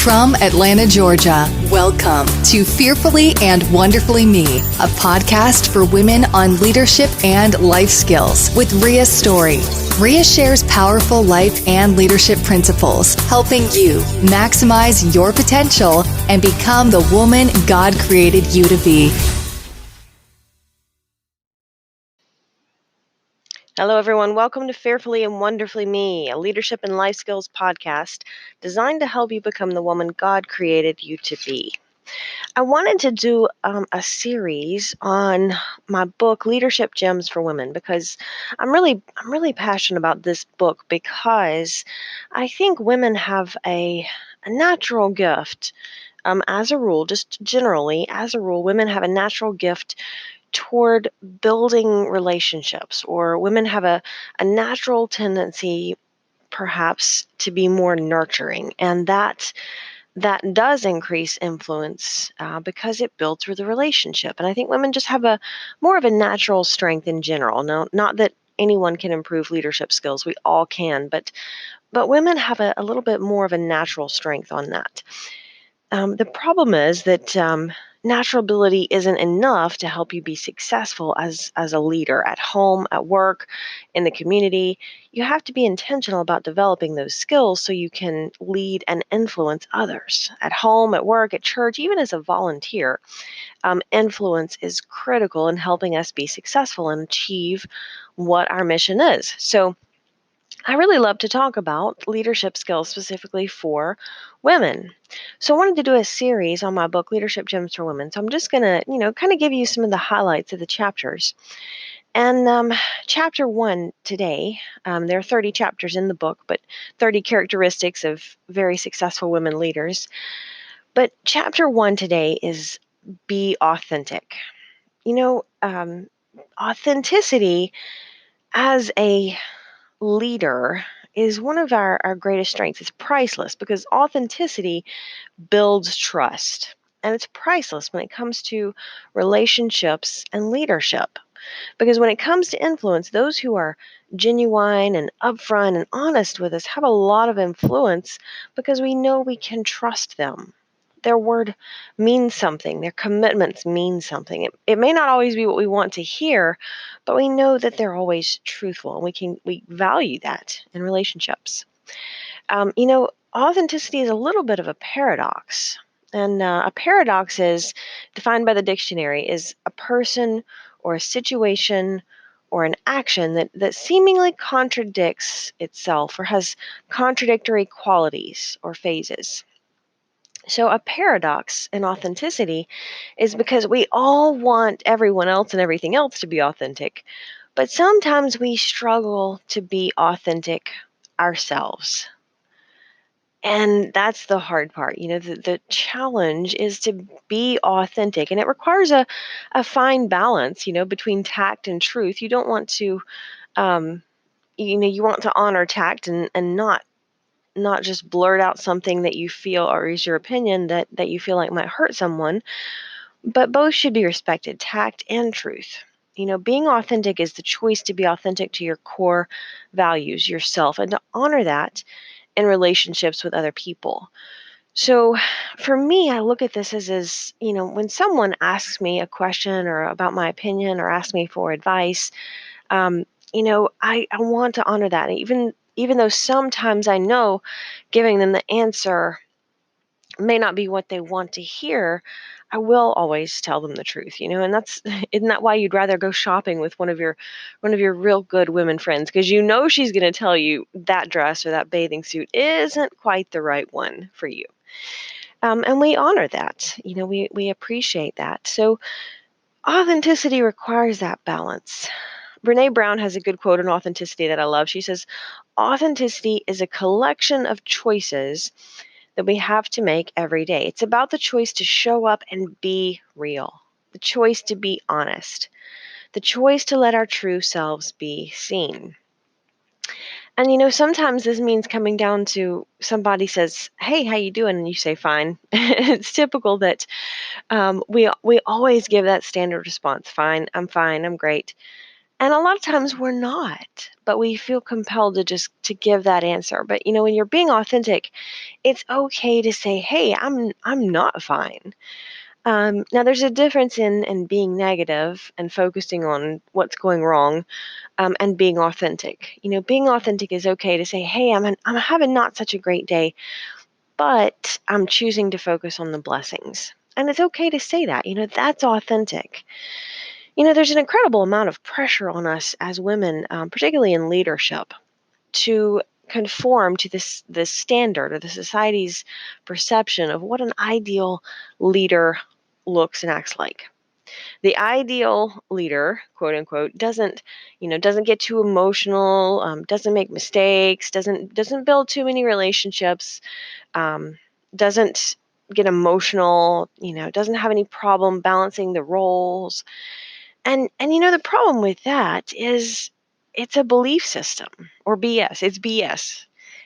From Atlanta, Georgia, welcome to Fearfully and Wonderfully Me, a podcast for women on leadership and life skills with Rhea Story. Rhea shares powerful life and leadership principles, helping you maximize your potential and become the woman God created you to be. Hello, everyone. Welcome to Fearfully and Wonderfully Me, a leadership and life skills podcast designed to help you become the woman God created you to be. I wanted to do a series on my book, Leadership Gems for Women, because I'm really passionate about this book because I think women have a natural gift. As a rule, just generally, as a rule, women have a natural gift toward building relationships, or women have a natural tendency perhaps to be more nurturing, and that does increase influence because it builds through the relationship. And I think women just have a more of a natural strength in general. Now, not that anyone can improve leadership skills, we all can, but women have a little bit more of a natural strength on that. The problem is that natural ability isn't enough to help you be successful as a leader at home, at work, in the community. You have to be intentional about developing those skills so you can lead and influence others at home, at work, at church, even as a volunteer. Influence is critical in helping us be successful and achieve what our mission is. So I really love to talk about leadership skills specifically for women. So I wanted to do a series on my book, Leadership Gems for Women. So I'm just going to, kind of give you some of the highlights of the chapters. And chapter 1 today, there are 30 chapters in the book, but 30 characteristics of very successful women leaders. But chapter 1 today is be authentic. Authenticity as a leader is one of our greatest strengths. It's priceless because authenticity builds trust. And it's priceless when it comes to relationships and leadership. Because when it comes to influence, those who are genuine and upfront and honest with us have a lot of influence because we know we can trust them. Their word means something. Their commitments mean something. It may not always be what we want to hear, but we know that they're always truthful, and we value that in relationships. Authenticity is a little bit of a paradox, and a paradox is defined by the dictionary is a person or a situation or an action that seemingly contradicts itself or has contradictory qualities or phases. So, a paradox in authenticity is because we all want everyone else and everything else to be authentic, but sometimes we struggle to be authentic ourselves. And that's the hard part. The challenge is to be authentic, and it requires a fine balance, between tact and truth. You don't want to, um, you want to honor tact and not just blurt out something that you feel or is your opinion that you feel like might hurt someone, but both should be respected, tact and truth. Being authentic is the choice to be authentic to your core values, yourself, and to honor that in relationships with other people. So for me, I look at this as when someone asks me a question or about my opinion or asks me for advice, um, I want to honor that. Even though sometimes I know giving them the answer may not be what they want to hear, I will always tell them the truth, and that's isn't that why you'd rather go shopping with one of your real good women friends, because she's going to tell you that dress or that bathing suit isn't quite the right one for you. And we honor that, we appreciate that. So authenticity requires that balance. Brene Brown has a good quote on authenticity that I love. She says, authenticity is a collection of choices that we have to make every day. It's about the choice to show up and be real, the choice to be honest, the choice to let our true selves be seen. And sometimes this means coming down to somebody says, "Hey, how you doing?" And you say, "Fine." It's typical that we always give that standard response, "Fine, I'm great." And a lot of times we're not, but we feel compelled to give that answer. But when you're being authentic, it's okay to say, "Hey, I'm not fine." Now, there's a difference in being negative and focusing on what's going wrong, and being authentic. Being authentic is okay to say, "Hey, I'm having not such a great day, but I'm choosing to focus on the blessings." And it's okay to say that. That's authentic. There's an incredible amount of pressure on us as women, particularly in leadership, to conform to this standard or the society's perception of what an ideal leader looks and acts like. The ideal leader, quote unquote, doesn't get too emotional, doesn't make mistakes, doesn't build too many relationships, um, doesn't get emotional, doesn't have any problem balancing the roles. And the problem with that is it's a belief system, or BS. It's BS.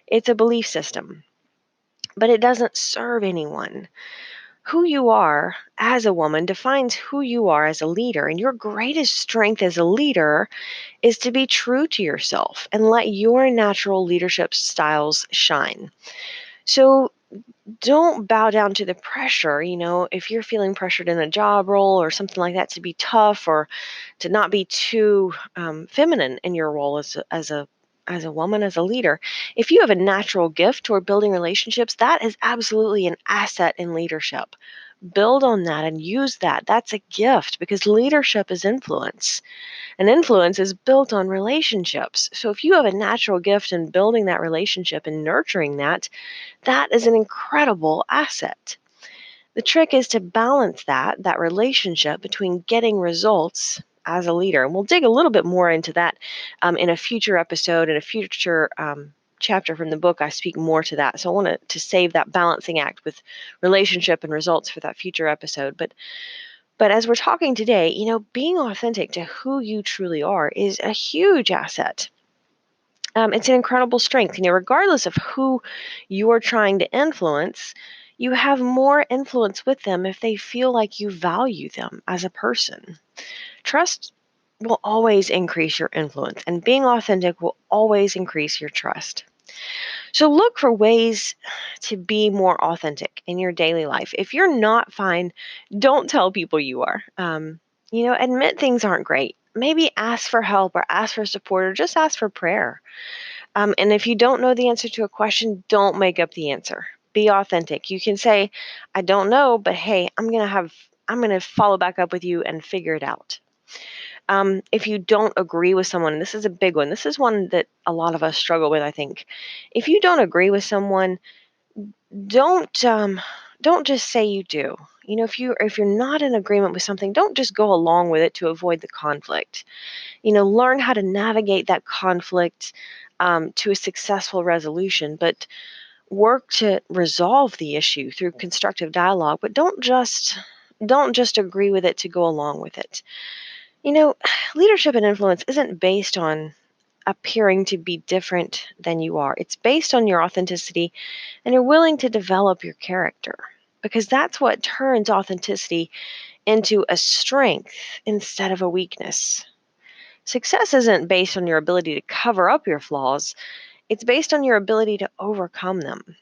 It's a belief system, but it doesn't serve anyone. Who you are as a woman defines who you are as a leader, and your greatest strength as a leader is to be true to yourself and let your natural leadership styles shine. So don't bow down to the pressure. If you're feeling pressured in a job role or something like that, to be tough or to not be too feminine in your role as a woman, as a leader. If you have a natural gift toward building relationships, that is absolutely an asset in leadership. Build on that and use that. That's a gift, because leadership is influence, and influence is built on relationships. So if you have a natural gift in building that relationship and nurturing that, that is an incredible asset. The trick is to balance that relationship between getting results as a leader. And we'll dig a little bit more into that in a future episode, in a future chapter from the book. I speak more to that. So I want to save that balancing act with relationship and results for that future episode. But as we're talking today, being authentic to who you truly are is a huge asset. It's an incredible strength. Regardless of who you're trying to influence, you have more influence with them if they feel like you value them as a person. Trust will always increase your influence, and being authentic will always increase your trust. So look for ways to be more authentic in your daily life. If you're not fine, don't tell people you are. Admit things aren't great. Maybe ask for help or ask for support or just ask for prayer. And if you don't know the answer to a question, don't make up the answer. Be authentic. You can say, "I don't know, but hey, I'm gonna follow back up with you and figure it out." If you don't agree with someone, and this is a big one. This is one that a lot of us struggle with, I think. If you don't agree with someone, don't just say you do. If you're not in agreement with something, don't just go along with it to avoid the conflict. Learn how to navigate that conflict to a successful resolution, but work to resolve the issue through constructive dialogue. But don't just agree with it to go along with it. You know, Leadership and influence isn't based on appearing to be different than you are. It's based on your authenticity, and you're willing to develop your character, because that's what turns authenticity into a strength instead of a weakness. Success isn't based on your ability to cover up your flaws, it's based on your ability to overcome them.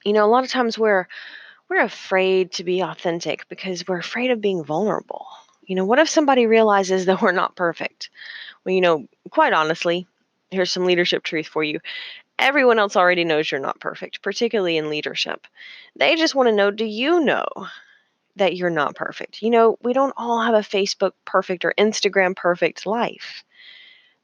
A lot of times we're afraid to be authentic because we're afraid of being vulnerable. What if somebody realizes that we're not perfect? Well, quite honestly, here's some leadership truth for you. Everyone else already knows you're not perfect, particularly in leadership. They just want to know, do you know that you're not perfect? We don't all have a Facebook perfect or Instagram perfect life.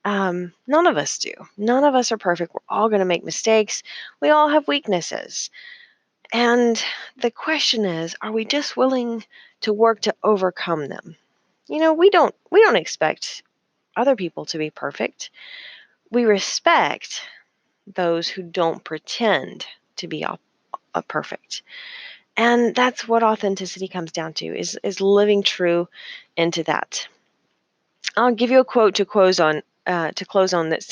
None of us do. None of us are perfect. We're all going to make mistakes. We all have weaknesses. And the question is, are we just willing to work to overcome them? We don't expect other people to be perfect. We respect those who don't pretend to be perfect. And that's what authenticity comes down to, is living true into that. I'll give you a quote to close on. That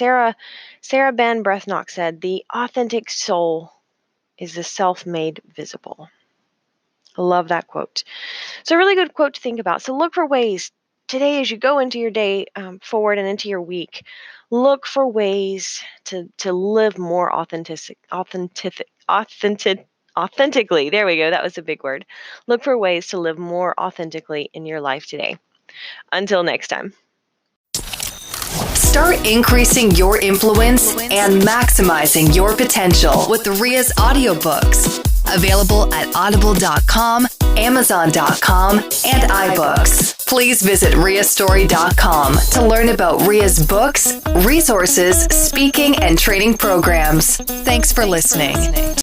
Sarah Ben Breathnock said, "The authentic soul is the self-made visible." I love that quote. It's a really good quote to think about. So look for ways today, as you go into your day forward and into your week, look for ways to live more authentically. There we go. That was a big word. Look for ways to live more authentically in your life today. Until next time. Start increasing your influence and maximizing your potential with Ria's audiobooks. Available at audible.com, amazon.com, and iBooks. Please visit riastory.com to learn about Ria's books, resources, speaking, and training programs. Thanks for listening.